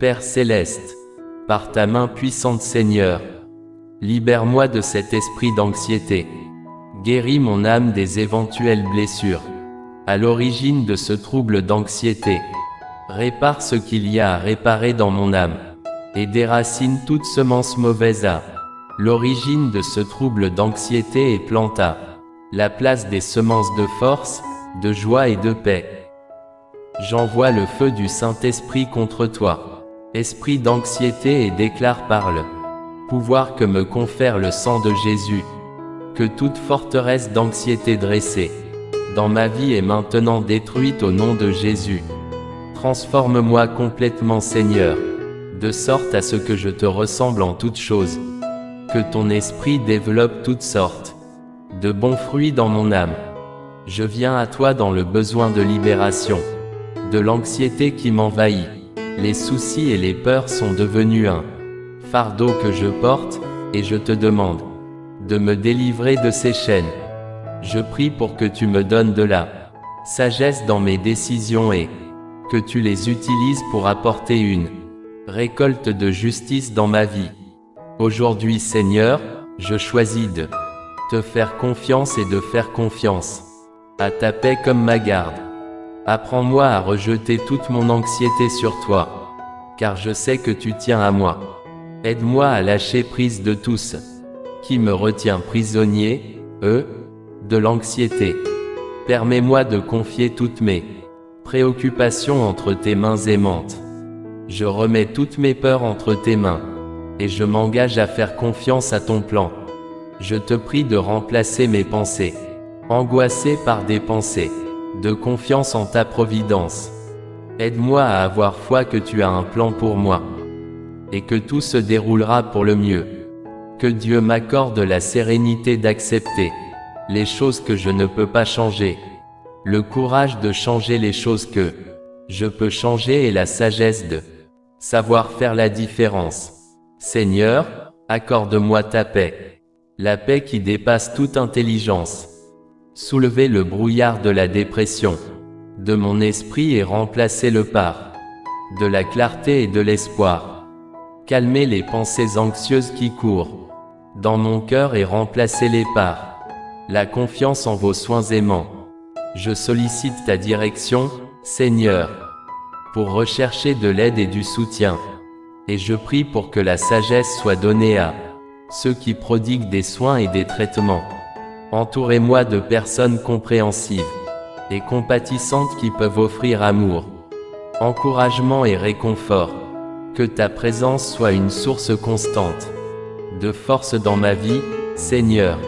Père céleste, par ta main puissante Seigneur, libère-moi de cet esprit d'anxiété. Guéris mon âme des éventuelles blessures. À l'origine de ce trouble d'anxiété, répare ce qu'il y a à réparer dans mon âme, et déracine toute semence mauvaise à l'origine de ce trouble d'anxiété et planta la place des semences de force, de joie et de paix. J'envoie le feu du Saint-Esprit contre toi, esprit d'anxiété, et déclare par le pouvoir que me confère le sang de Jésus, que toute forteresse d'anxiété dressée dans ma vie est maintenant détruite au nom de Jésus. Transforme-moi complètement Seigneur, de sorte à ce que je te ressemble en toutes choses, que ton esprit développe toutes sortes de bons fruits dans mon âme. Je viens à toi dans le besoin de libération, de l'anxiété qui m'envahit. Les soucis et les peurs sont devenus un fardeau que je porte, et je te demande de me délivrer de ces chaînes. Je prie pour que tu me donnes de la sagesse dans mes décisions et que tu les utilises pour apporter une récolte de justice dans ma vie. Aujourd'hui Seigneur, je choisis de te faire confiance et de faire confiance à ta paix comme ma garde. Apprends-moi à rejeter toute mon anxiété sur toi, car je sais que tu tiens à moi. Aide-moi à lâcher prise de tout ce qui me retient prisonnier, de l'anxiété. Permets-moi de confier toutes mes préoccupations entre tes mains aimantes. Je remets toutes mes peurs entre tes mains, et je m'engage à faire confiance à ton plan. Je te prie de remplacer mes pensées angoissées par des pensées de confiance en ta providence. Aide-moi à avoir foi que tu as un plan pour moi, et que tout se déroulera pour le mieux. Que Dieu m'accorde la sérénité d'accepter les choses que je ne peux pas changer, le courage de changer les choses que je peux changer et la sagesse de savoir faire la différence. Seigneur, accorde-moi ta paix, la paix qui dépasse toute intelligence. Soulevez le brouillard de la dépression de mon esprit et remplacez-le par de la clarté et de l'espoir. Calmez les pensées anxieuses qui courent dans mon cœur et remplacez-les par la confiance en vos soins aimants. Je sollicite ta direction, Seigneur, pour rechercher de l'aide et du soutien, et je prie pour que la sagesse soit donnée à ceux qui prodiguent des soins et des traitements. Entourez-moi de personnes compréhensives et compatissantes qui peuvent offrir amour, encouragement et réconfort. Que ta présence soit une source constante de force dans ma vie, Seigneur.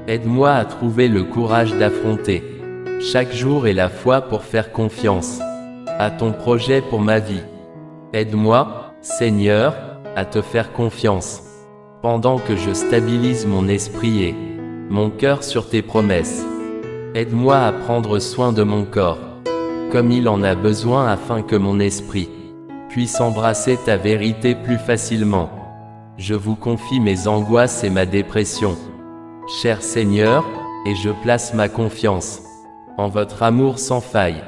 Aide-moi à trouver le courage d'affronter chaque jour et la foi pour faire confiance à ton projet pour ma vie. Aide-moi, Seigneur, à te faire confiance, pendant que je stabilise mon esprit et mon cœur sur tes promesses. Aide-moi à prendre soin de mon corps, comme il en a besoin, afin que mon esprit puisse embrasser ta vérité plus facilement. Je vous confie mes angoisses et ma dépression, cher Seigneur, et je place ma confiance en votre amour sans faille.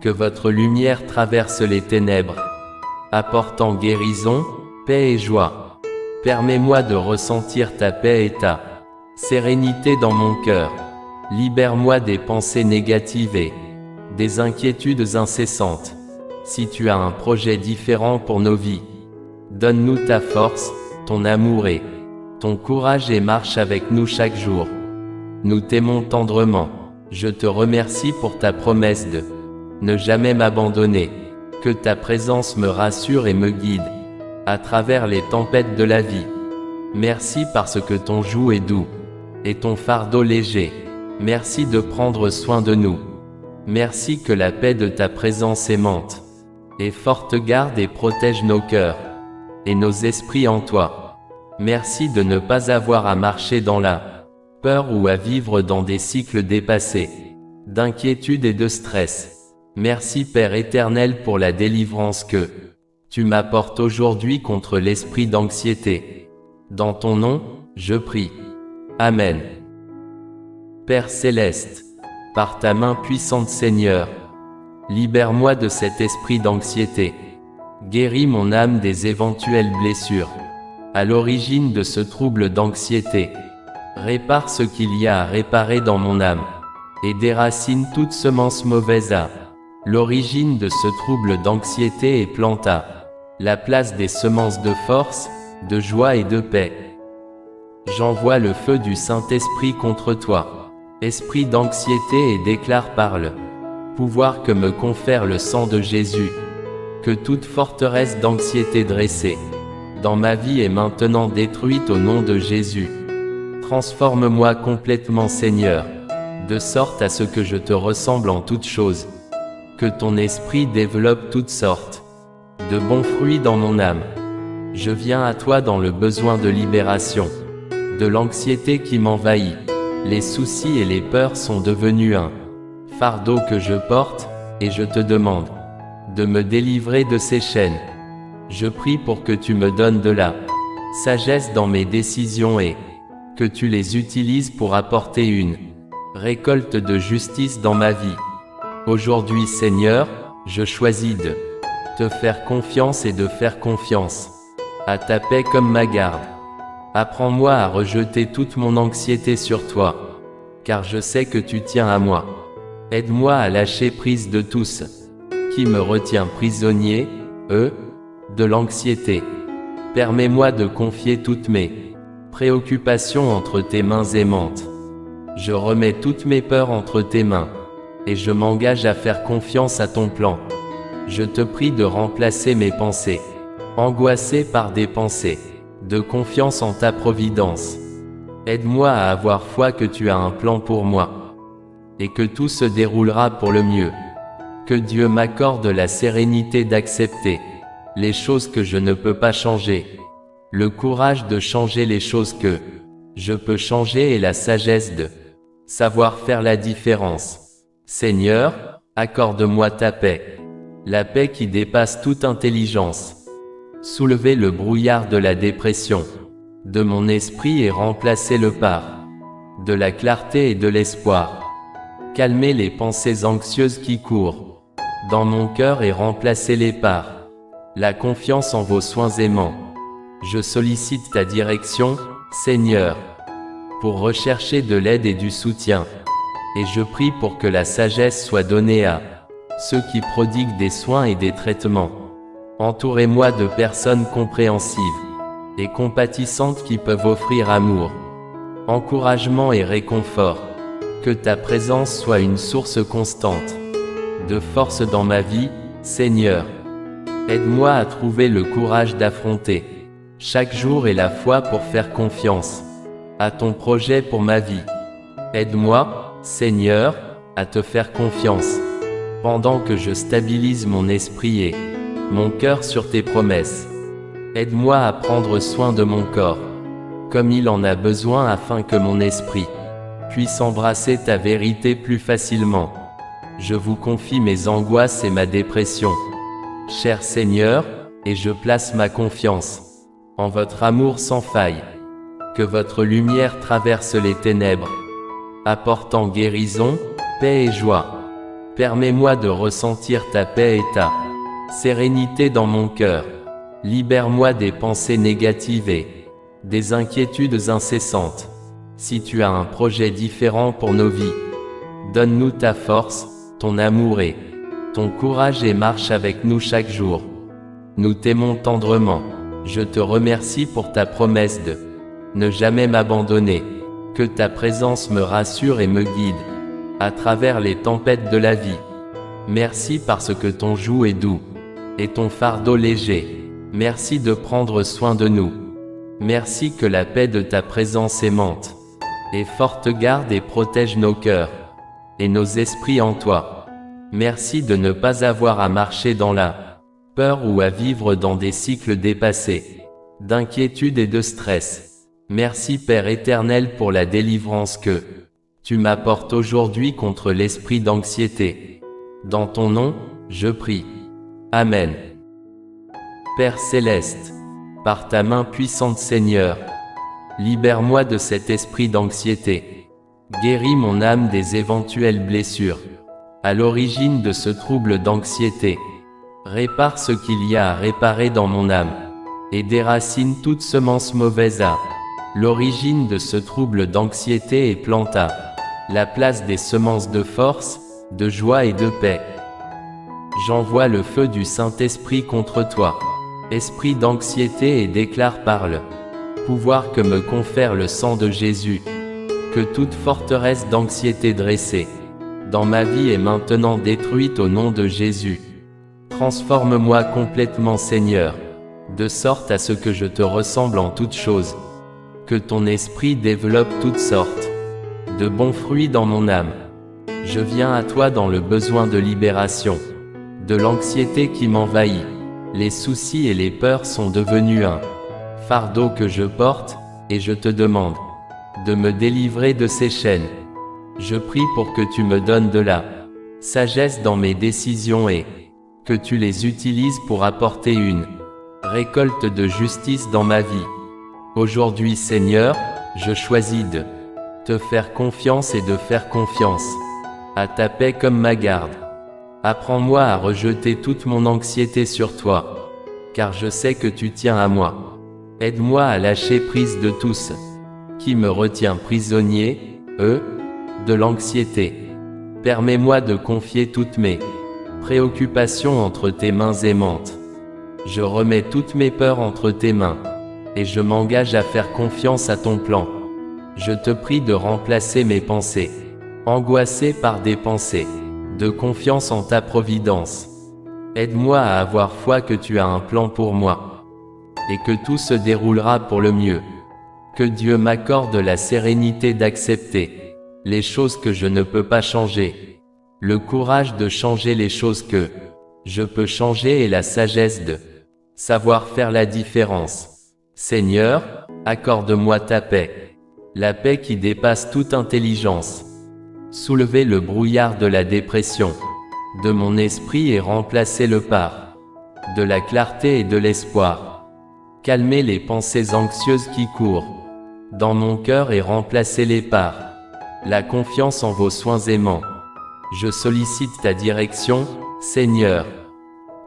Que votre lumière traverse les ténèbres, apportant guérison, paix et joie. Permets-moi de ressentir ta paix et ta sérénité dans mon cœur. Libère-moi des pensées négatives et des inquiétudes incessantes. Si tu as un projet différent pour nos vies, donne-nous ta force, ton amour et ton courage, et marche avec nous chaque jour. Nous t'aimons tendrement. Je te remercie pour ta promesse de ne jamais m'abandonner. Que ta présence me rassure et me guide à travers les tempêtes de la vie. Merci parce que ton joug est doux et ton fardeau léger. Merci de prendre soin de nous. Merci que la paix de ta présence aimante et forte garde et protège nos cœurs et nos esprits en toi. Merci de ne pas avoir à marcher dans la peur ou à vivre dans des cycles dépassés d'inquiétude et de stress. Merci Père éternel pour la délivrance que tu m'apportes aujourd'hui contre l'esprit d'anxiété. Dans ton nom, je prie. Amen. Père céleste, par ta main puissante Seigneur, libère-moi de cet esprit d'anxiété. Guéris mon âme des éventuelles blessures. À l'origine de ce trouble d'anxiété. Répare ce qu'il y a à réparer dans mon âme. Et déracine toute semence mauvaise à l'origine de ce trouble d'anxiété et planta la place des semences de force, de joie et de paix. J'envoie le feu du Saint-Esprit contre toi, esprit d'anxiété, et déclare par le pouvoir que me confère le sang de Jésus, que toute forteresse d'anxiété dressée dans ma vie est maintenant détruite au nom de Jésus. Transforme-moi complètement, Seigneur, de sorte à ce que je te ressemble en toutes choses, que ton esprit développe toutes sortes de bons fruits dans mon âme. Je viens à toi dans le besoin de libération, de l'anxiété qui m'envahit. Les soucis et les peurs sont devenus un fardeau que je porte, et je te demande de me délivrer de ces chaînes. Je prie pour que tu me donnes de la sagesse dans mes décisions et que tu les utilises pour apporter une récolte de justice dans ma vie. Aujourd'hui, Seigneur, je choisis de te faire confiance et de faire confiance à ta paix comme ma garde. Apprends-moi à rejeter toute mon anxiété sur toi, car je sais que tu tiens à moi. Aide-moi à lâcher prise de tout ce qui me retient prisonnier, de l'anxiété. Permets-moi de confier toutes mes préoccupations entre tes mains aimantes. Je remets toutes mes peurs entre tes mains, et je m'engage à faire confiance à ton plan. Je te prie de remplacer mes pensées angoissées par des pensées de confiance en ta providence. Aide-moi à avoir foi que tu as un plan pour moi, et que tout se déroulera pour le mieux. Que Dieu m'accorde la sérénité d'accepter les choses que je ne peux pas changer, le courage de changer les choses que je peux changer et la sagesse de savoir faire la différence. Seigneur, accorde-moi ta paix, la paix qui dépasse toute intelligence. Soulevez le brouillard de la dépression de mon esprit et remplacez-le par de la clarté et de l'espoir. Calmez les pensées anxieuses qui courent dans mon cœur et remplacez-les par la confiance en vos soins aimants. Je sollicite ta direction, Seigneur, pour rechercher de l'aide et du soutien. Et je prie pour que la sagesse soit donnée à ceux qui prodiguent des soins et des traitements. Entourez-moi de personnes compréhensives et compatissantes qui peuvent offrir amour, encouragement et réconfort. Que ta présence soit une source constante de force dans ma vie, Seigneur. Aide-moi à trouver le courage d'affronter chaque jour et la foi pour faire confiance à ton projet pour ma vie. Aide-moi, Seigneur, à te faire confiance, pendant que je stabilise mon esprit et mon cœur sur tes promesses. Aide-moi à prendre soin de mon corps, comme il en a besoin, afin que mon esprit puisse embrasser ta vérité plus facilement. Je vous confie mes angoisses et ma dépression, cher Seigneur, et je place ma confiance en votre amour sans faille. Que votre lumière traverse les ténèbres, apportant guérison, paix et joie. Permets-moi de ressentir ta paix et ta sérénité dans mon cœur. Libère-moi des pensées négatives et des inquiétudes incessantes. Si tu as un projet différent pour nos vies, donne-nous ta force, ton amour et ton courage et marche avec nous chaque jour. Nous t'aimons tendrement. Je te remercie pour ta promesse de ne jamais m'abandonner. Que ta présence me rassure et me guide à travers les tempêtes de la vie. Merci parce que ton joug est doux et ton fardeau léger. Merci de prendre soin de nous. Merci que la paix de ta présence aimante et forte garde et protège nos cœurs et nos esprits en toi. Merci de ne pas avoir à marcher dans la peur ou à vivre dans des cycles dépassés d'inquiétude et de stress. Merci Père éternel pour la délivrance que tu m'apportes aujourd'hui contre l'esprit d'anxiété. Dans ton nom, je prie. Amen. Père céleste, par ta main puissante Seigneur, libère-moi de cet esprit d'anxiété. Guéris mon âme des éventuelles blessures à l'origine de ce trouble d'anxiété. Répare ce qu'il y a à réparer dans mon âme, et déracine toute semence mauvaise à l'origine de ce trouble d'anxiété et plante à la place des semences de force, de joie et de paix. J'envoie le feu du Saint-Esprit contre toi, esprit d'anxiété, et déclare par le pouvoir que me confère le sang de Jésus, que toute forteresse d'anxiété dressée dans ma vie est maintenant détruite au nom de Jésus. Transforme-moi complètement, Seigneur, de sorte à ce que je te ressemble en toutes choses, que ton esprit développe toutes sortes de bons fruits dans mon âme. Je viens à toi dans le besoin de libération, de l'anxiété qui m'envahit. Les soucis et les peurs sont devenus un fardeau que je porte, et je te demande de me délivrer de ces chaînes. Je prie pour que tu me donnes de la sagesse dans mes décisions et que tu les utilises pour apporter une récolte de justice dans ma vie. Aujourd'hui, Seigneur, je choisis de te faire confiance et de faire confiance à ta paix comme ma garde. Apprends-moi à rejeter toute mon anxiété sur toi, car je sais que tu tiens à moi. Aide-moi à lâcher prise de tout ce qui me retient prisonnier, de l'anxiété. Permets-moi de confier toutes mes préoccupations entre tes mains aimantes. Je remets toutes mes peurs entre tes mains, et je m'engage à faire confiance à ton plan. Je te prie de remplacer mes pensées angoissées par des pensées de confiance en ta providence. Aide-moi à avoir foi que tu as un plan pour moi, et que tout se déroulera pour le mieux. Que Dieu m'accorde la sérénité d'accepter les choses que je ne peux pas changer, le courage de changer les choses que je peux changer, et la sagesse de savoir faire la différence. Seigneur, accorde-moi ta paix, la paix qui dépasse toute intelligence. Soulevez le brouillard de la dépression de mon esprit et remplacez-le par de la clarté et de l'espoir. Calmez les pensées anxieuses qui courent dans mon cœur et remplacez-les par la confiance en vos soins aimants. Je sollicite ta direction, Seigneur,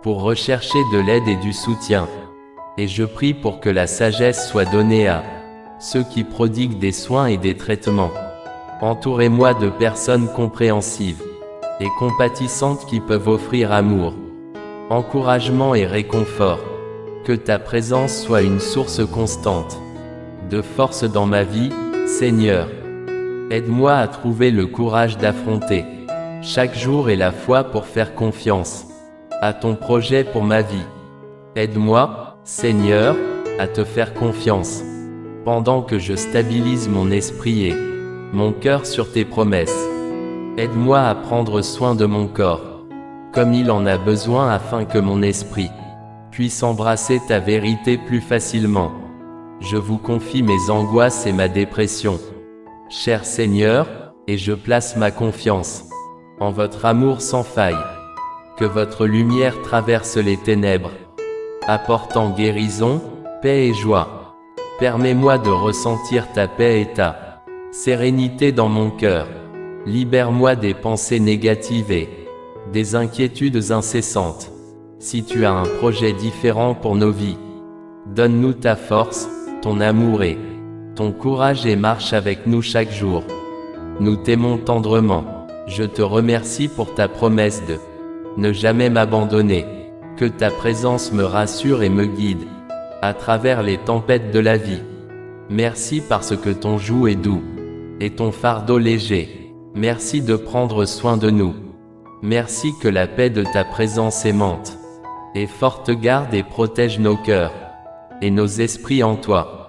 pour rechercher de l'aide et du soutien, et je prie pour que la sagesse soit donnée à ceux qui prodiguent des soins et des traitements. Entourez-moi de personnes compréhensives et compatissantes qui peuvent offrir amour, encouragement et réconfort. Que ta présence soit une source constante de force dans ma vie, Seigneur. Aide-moi à trouver le courage d'affronter chaque jour et la foi pour faire confiance à ton projet pour ma vie. Aide-moi, Seigneur, à te faire confiance, pendant que je stabilise mon esprit et mon cœur sur tes promesses. Aide-moi à prendre soin de mon corps, comme il en a besoin, afin que mon esprit puisse embrasser ta vérité plus facilement. Je vous confie mes angoisses et ma dépression, cher Seigneur, et je place ma confiance en votre amour sans faille. Que votre lumière traverse les ténèbres, apportant guérison, paix et joie. Permets-moi de ressentir ta paix et ta sérénité dans mon cœur. Libère-moi des pensées négatives et des inquiétudes incessantes. Si tu as un projet différent pour nos vies, donne-nous ta force, ton amour et ton courage, et marche avec nous chaque jour. Nous t'aimons tendrement. Je te remercie pour ta promesse de ne jamais m'abandonner. Que ta présence me rassure et me guide à travers les tempêtes de la vie. Merci parce que ton joug est doux et ton fardeau léger. Merci de prendre soin de nous. Merci que la paix de ta présence aimante et forte garde et protège nos cœurs et nos esprits en toi.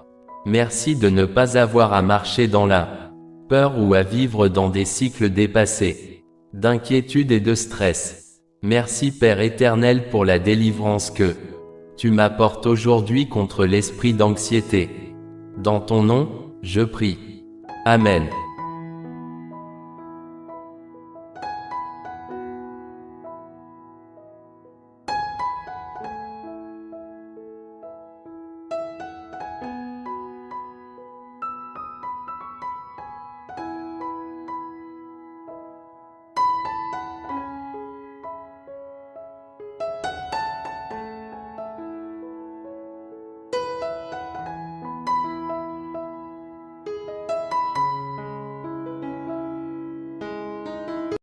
Merci de ne pas avoir à marcher dans la peur ou à vivre dans des cycles dépassés d'inquiétude et de stress. Merci Père éternel pour la délivrance que tu m'apportes aujourd'hui contre l'esprit d'anxiété. Dans ton nom, je prie. Amen.